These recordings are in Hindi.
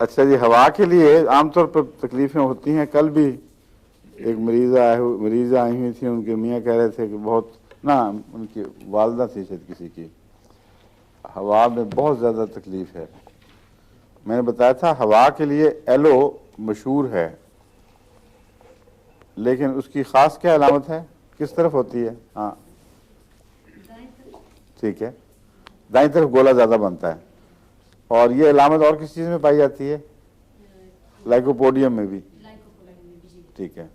अच्छा जी, हवा के लिए आमतौर पर तकलीफ़ें होती हैं। कल भी एक मरीज़ा आई हुई थी, उनके मियाँ कह रहे थे कि बहुत ना, उनकी वालदा थी शायद किसी की, हवा में बहुत ज़्यादा तकलीफ़ है। मैंने बताया था हवा के लिए एलो मशहूर है, लेकिन उसकी ख़ास क्या अलामत है, किस तरफ होती है? हाँ ठीक है, दाईं तरफ गोला ज़्यादा बनता है। और ये अलामत और किस चीज़ में पाई जाती है? लाइकोपोडियम में भी। ठीक है,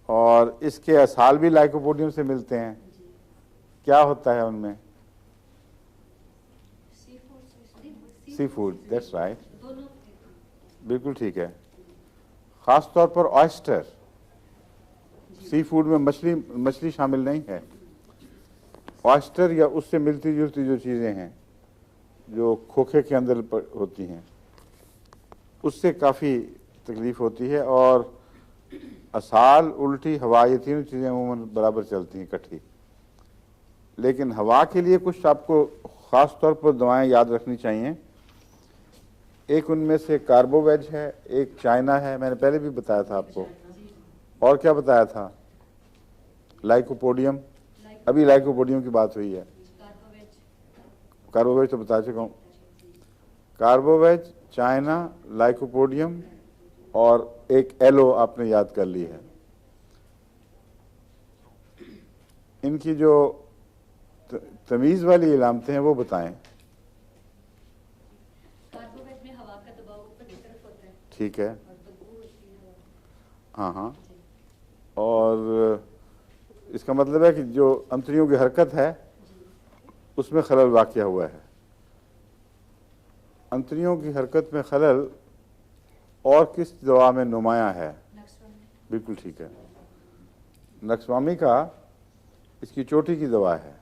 और इसके असाल भी लाइकोपोडियम से मिलते हैं। क्या होता है उनमें? सी फूड, दैट्स राइट, बिल्कुल ठीक है। ख़ास तौर पर ऑयस्टर, सी फूड में मछली शामिल नहीं है। ऑयस्टर या उससे मिलती जुलती जो चीज़ें हैं जो खोखे के अंदर होती हैं, उससे काफ़ी तकलीफ़ होती है। और असाल, उल्टी, हवा, ये तीनों चीज़ें अमूमन बराबर चलती हैं इकट्ठी। लेकिन हवा के लिए कुछ आपको ख़ास तौर पर दवाएं याद रखनी चाहिए। एक उनमें से कार्बोवेज है, एक चाइना है, मैंने पहले भी बताया था आपको। और क्या बताया था? लाइकोपोडियम, अभी लाइकोपोडियम की बात हुई है। कार्बोवेज तो बता चुका हूँ। कार्बोवेज, चाइना, लाइकोपोडियम और एक एलो आपने याद कर ली है। इनकी जो तमीज़ वाली इलामतें हैं वो बताएं। कार्बोवेज में हवा का दबाव ऊपर की तरफ होता है। ठीक है, और बदबू होती है हवा। हाँ हाँ। और इसका मतलब है कि जो अंतड़ियों की हरकत है उसमें खलल वाक़या हुआ है। अंतड़ियों की हरकत में खलल और किस दवा में नुमायां है? बिल्कुल ठीक है, नक्सवामी का इसकी चोटी की दवा है।